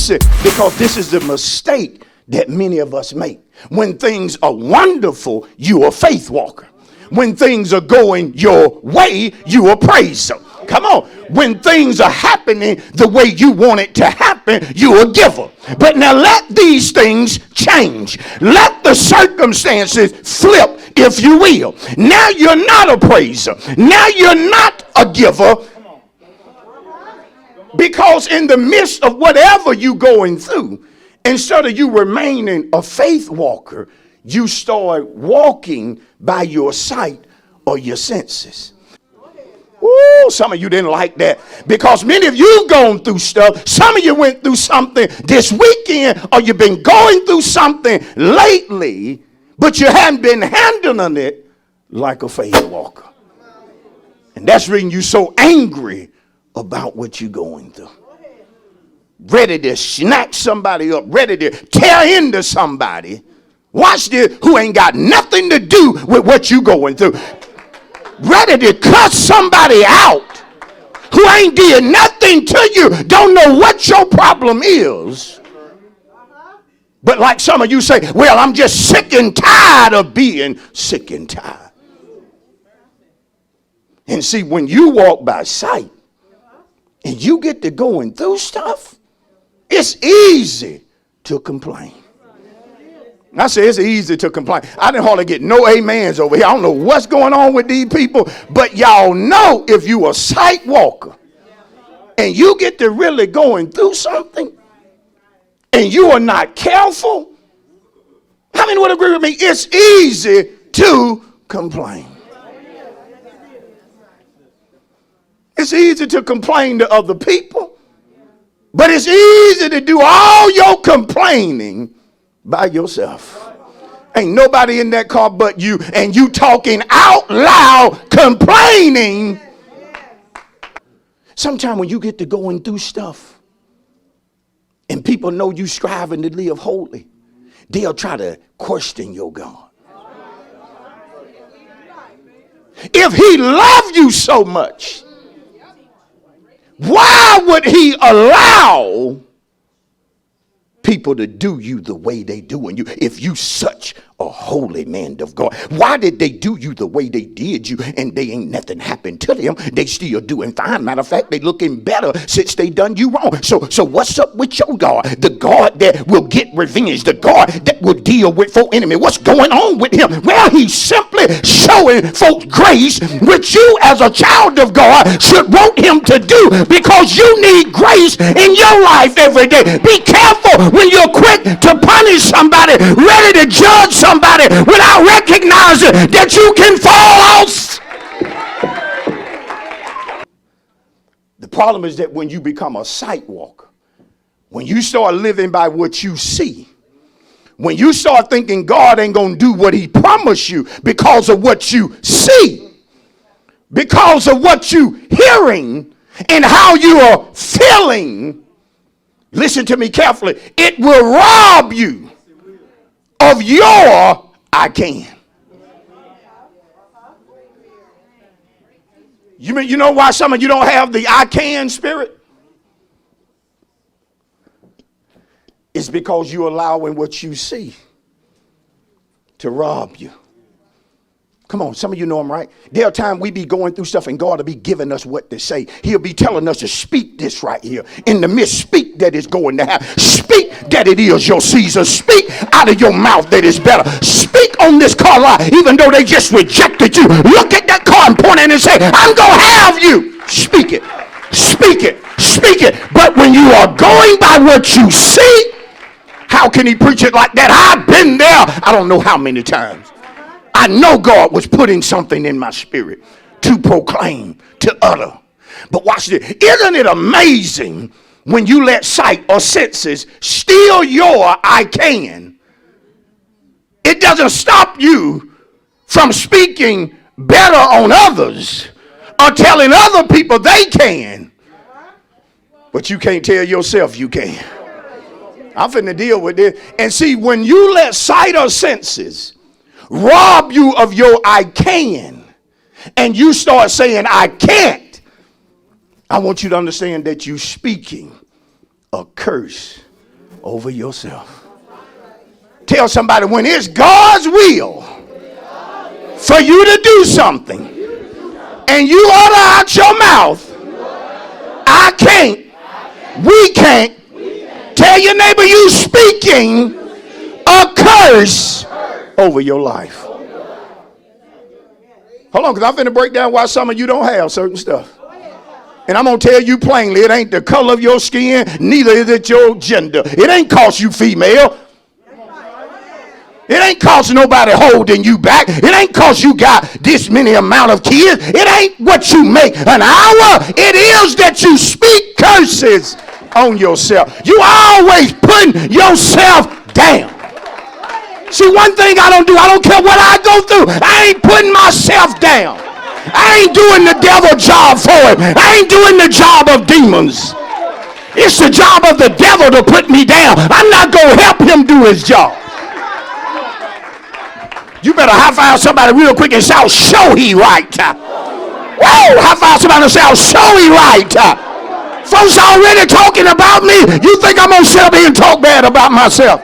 Listen, because this is the mistake that many of us make. When things are wonderful, you're a faith walker. When things are going your way, you're a praiser. Come on. When things are happening the way you want it to happen, you're a giver. But now let these things change. Let the circumstances flip, if you will. Now you're not a praiser. Now you're not a giver. Because in the midst of whatever you're going through, instead of you remaining a faith walker, you start walking by your sight or your senses. Ooh, some of you didn't like that because many of you gone through stuff. Some of you went through something this weekend or you've been going through something lately, but you haven't been handling it like a faith walker. And that's the reason you're so angry about what you're going through. Ready to snatch somebody up, ready to tear into somebody. Watch this, who ain't got nothing to do with what you're going through. Ready to cuss somebody out who ain't did nothing to you, don't know what your problem is. But like some of you say, well, I'm just sick and tired of being sick and tired. And see, when you walk by sight and you get to going through stuff, it's easy to complain. I say it's easy to complain. I didn't hardly get no amens over here. I don't know what's going on with these people, but y'all know if you a sight walker and you get to really going through something and you are not careful, how many would agree with me? It's easy to complain. It's easy to complain to other people, but it's easy to do all your complaining by yourself. Ain't nobody in that car but you, and you talking out loud, complaining. Sometimes when you get to going through stuff and people know you striving to live holy, they'll try to question your God. If he loved you so much, why would he allow people to do you the way they doing you if you such a holy man of God? Why did they do you the way they did you and they ain't nothing happened to them? They still doing fine. Matter of fact, they looking better since they done you wrong. So what's up with your God? The God that will get revenge, the God that will deal with folk enemy. What's going on with him? Well, he's simply showing folks grace, which you as a child of God should want him to do, because you need grace in your life every day. Be careful when you're quick to punish somebody, ready to judge somebody without recognizing that you can fall out. The problem is that when you become a sight walker, when you start living by what you see, when you start thinking God ain't gonna do what he promised you because of what you see, because of what you hearing and how you are feeling, listen to me carefully, it will rob you of your I can. You know why some of you don't have the I can spirit? It's because you're allowing what you see to rob you. Come on, some of you know I'm right. There are times we be going through stuff and God will be giving us what to say. He'll be telling us to speak this right here. In the midst, speak that it's going to happen. Speak that it is your season. Speak out of your mouth that it's better. Speak on this car lot, even though they just rejected you. Look at that car and point at it and say, I'm going to have you. Speak it. Speak it. Speak it. But when you are going by what you see, how can he preach it like that? I've been there I don't know how many times. I know God was putting something in my spirit to proclaim, to utter. But watch this. Isn't it amazing when you let sight or senses steal your I can? It doesn't stop you from speaking better on others or telling other people they can. But you can't tell yourself you can. I'm finna deal with this. And see, when you let sight or senses rob you of your I can, and you start saying I can't, I want you to understand that you're speaking a curse over yourself. Tell somebody, when it's God's will for you to do something and you utter out your mouth, I can't, we can't, tell your neighbor you speaking a curse over your life. Hold on, because I'm finna break down why some of you don't have certain stuff. And I'm going to tell you plainly, it ain't the color of your skin, neither is it your gender. It ain't cause you female. It ain't cause nobody holding you back. It ain't cause you got this many amount of kids. It ain't what you make an hour. It is that you speak curses on yourself. You always putting yourself down. See, one thing I don't do, I don't care what I go through, I ain't putting myself down. I ain't doing the devil job for him. I ain't doing the job of demons. It's the job of the devil to put me down. I'm not going to help him do his job. You better high five somebody real quick and shout, show he right. Whoa, high five somebody and shout, show he right. Folks already talking about me. You think I'm going to sit up here and talk bad about myself?